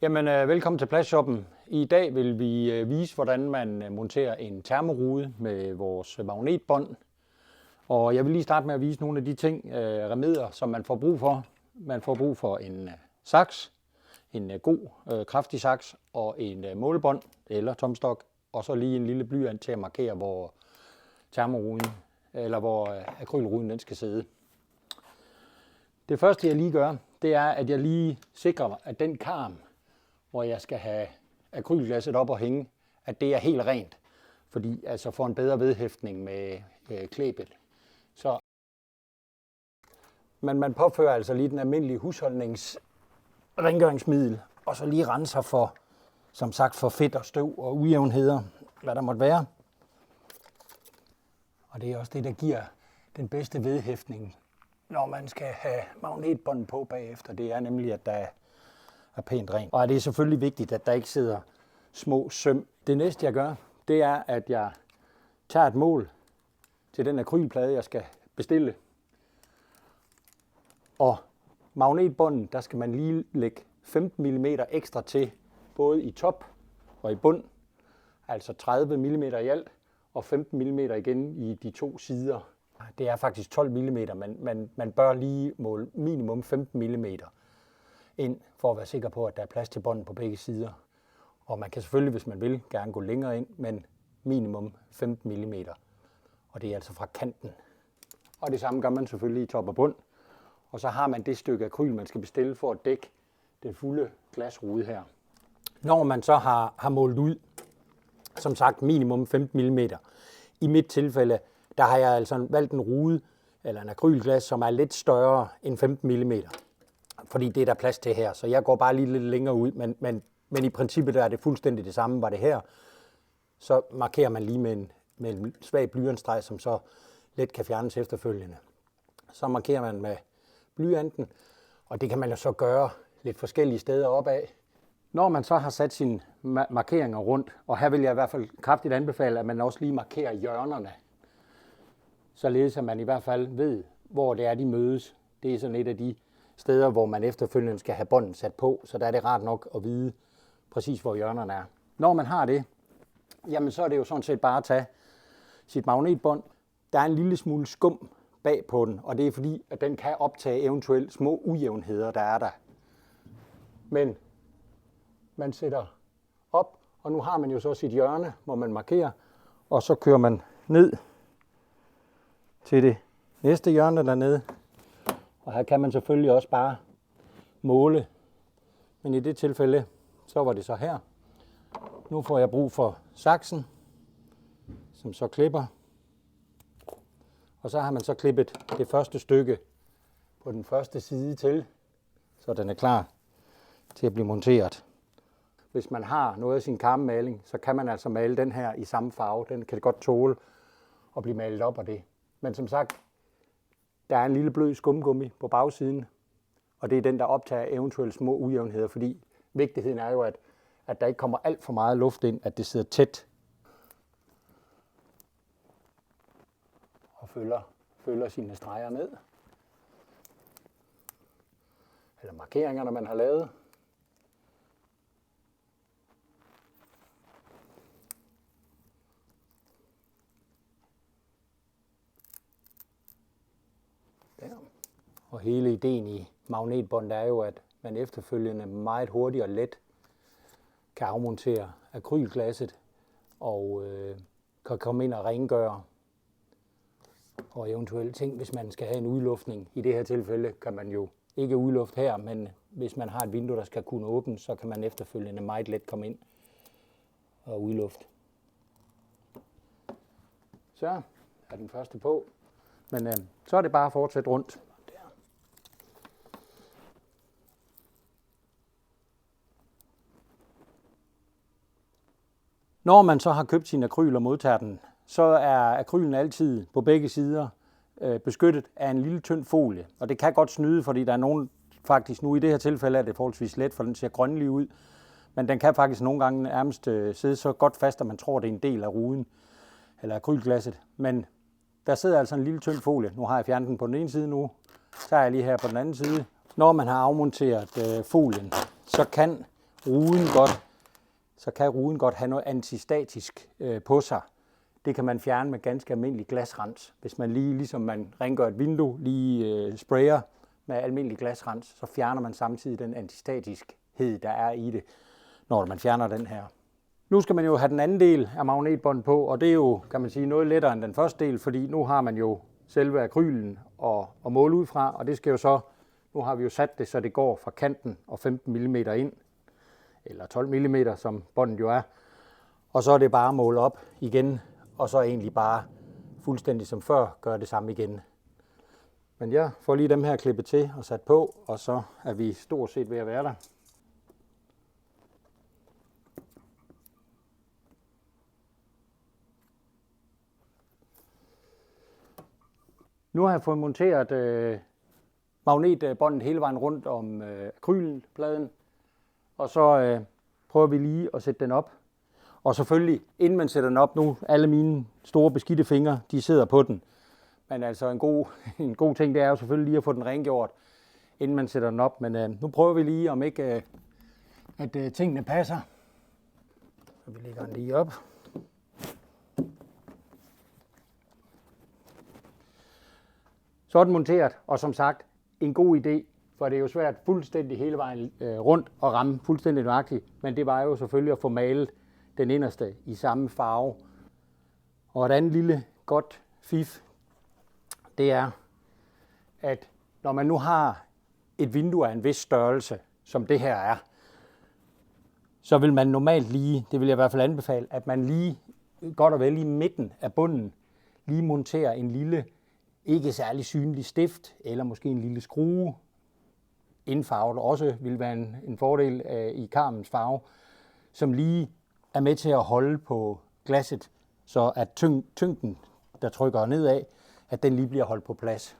Velkommen til Plastshoppen. I dag vil vi vise, hvordan man monterer en termorude med vores magnetbånd. Og jeg vil lige starte med at vise nogle af de ting, remedier, som man får brug for. Man får brug for en saks, en god, kraftig saks og en målebånd eller tomstok. Og så lige en lille blyant til at markere, hvor termoruden eller hvor akrylruden den skal sidde. Det første jeg lige gør, det er, at jeg lige sikrer, at den karm, hvor jeg skal have akrylglasset op og hænge, at det er helt rent, fordi altså får en bedre vedhæftning med klæbet. Så man påfører altså lige den almindelige husholdningsrengøringsmiddel, og så lige renser for, som sagt, for fedt og støv og ujævnheder, hvad der måtte være. Og det er også det, der giver den bedste vedhæftning, når man skal have magnetbåndet på bagefter. Det er nemlig, at der er pænt rent. Og det er selvfølgelig vigtigt, at der ikke sidder små søm. Det næste, jeg gør, det er, at jeg tager et mål til den akrylplade, jeg skal bestille. Og magnetbåndet, der skal man lige lægge 15 mm ekstra til, både i top og i bund. Altså 30 mm i alt, og 15 mm igen i de to sider. Det er faktisk 12 mm, men man bør lige måle minimum 15 mm ind, for at være sikker på, at der er plads til båndet på begge sider. Og man kan selvfølgelig, hvis man vil, gerne gå længere ind, men minimum 15 mm. Og det er altså fra kanten. Og det samme gør man selvfølgelig i top og bund. Og så har man det stykke akryl, man skal bestille for at dække den fulde glasrude her. Når man så har målt ud, som sagt minimum 15 mm. I mit tilfælde, der har jeg altså valgt en rude, eller en akrylglas, som er lidt større end 15 mm. Fordi det er der plads til her, så jeg går bare lige lidt længere ud, men i princippet der er det fuldstændig det samme, var det her. Så markerer man lige med en svag blyantstreg, som så let kan fjernes efterfølgende. Så markerer man med blyanten, og det kan man jo så gøre lidt forskellige steder opad. Når man så har sat sine markeringer rundt, og her vil jeg i hvert fald kraftigt anbefale, at man også lige markerer hjørnerne, således at man i hvert fald ved, hvor det er, de mødes. Det er sådan et af de steder, hvor man efterfølgende skal have båndet sat på, så der er det rart nok at vide præcis, hvor hjørnerne er. Når man har det, jamen så er det jo sådan set bare at tage sit magnetbånd. Der er en lille smule skum bag på den, og det er fordi, at den kan optage eventuelt små ujævnheder, der er der. Men man sætter op, og nu har man jo så sit hjørne, hvor man markerer, og så kører man ned til det næste hjørne dernede. Og her kan man selvfølgelig også bare måle, men i det tilfælde, så var det så her. Nu får jeg brug for saksen, som så klipper. Og så har man så klippet det første stykke på den første side til, så den er klar til at blive monteret. Hvis man har noget af sin karmemaling, så kan man altså male den her i samme farve. Den kan godt tåle at blive malet op af det. Men som sagt, der er en lille blød skumgummi på bagsiden, og det er den, der optager eventuelle små ujævnheder, fordi vigtigheden er jo, at der ikke kommer alt for meget luft ind, at det sidder tæt og følger sine streger ned. Eller markeringerne, man har lavet. Og hele ideen i magnetbånd er jo, at man efterfølgende meget hurtigt og let kan afmontere akrylglasset og kan komme ind og rengøre og eventuelle ting, hvis man skal have en udluftning. I det her tilfælde kan man jo ikke udlufte her, men hvis man har et vindue, der skal kunne åbnes, så kan man efterfølgende meget let komme ind og udlufte. Så er den første på, men så er det bare at fortsætte rundt. Når man så har købt sin akryl og modtager den, så er akrylen altid på begge sider beskyttet af en lille tynd folie. Og det kan godt snyde, fordi der er nogen, faktisk nu i det her tilfælde er det forholdsvis let, for den ser grønlig ud. Men den kan faktisk nogle gange nærmest sidde så godt fast, at man tror, det er en del af ruden eller akrylglasset. Men der sidder altså en lille tynd folie. Nu har jeg fjernet den på den ene side nu. Så er jeg lige her på den anden side. Når man har afmonteret folien, så kan ruden godt have noget antistatisk på sig. Det kan man fjerne med ganske almindelig glasrens. Hvis man ligesom man rengør et vindue, lige sprayer med almindelig glasrens, så fjerner man samtidig den antistatiskhed, der er i det, når man fjerner den her. Nu skal man jo have den anden del af magnetbåndet på, og det er jo, kan man sige, noget lettere end den første del, fordi nu har man jo selve akrylen og måle ud fra, og det skal jo så, nu har vi jo sat det, så det går fra kanten og 15 mm ind, eller 12 mm, som båndet jo er, og så er det bare at måle op igen, og så egentlig bare fuldstændig som før gøre det samme igen. Men jeg får lige dem her klippet til og sat på, og så er vi stort set ved at være der. Nu har jeg fået monteret magnetbåndet hele vejen rundt om akrylpladen, og så prøver vi lige at sætte den op. Og selvfølgelig, inden man sætter den op nu, alle mine store beskidte fingre, de sidder på den. Men altså en god ting, det er jo selvfølgelig lige at få den rengjort, inden man sætter den op. Men nu prøver vi lige, om ikke at tingene passer. Så vi lægger den lige op. Så er den monteret, og som sagt, en god idé, for det er jo svært fuldstændig hele vejen rundt og ramme fuldstændig nøjagtigt, men det var jo selvfølgelig at få malet den inderste i samme farve. Og et andet lille godt fif, det er, at når man nu har et vindue af en vis størrelse, som det her er, så vil man normalt lige, det vil jeg i hvert fald anbefale, at man lige godt og vel i midten af bunden lige monterer en lille, ikke særlig synlig stift, eller måske en lille skrue, indfarvet også vil være en fordel i karmens farve, som lige er med til at holde på glasset, så at tyngden, der trykker nedad, at den lige bliver holdt på plads.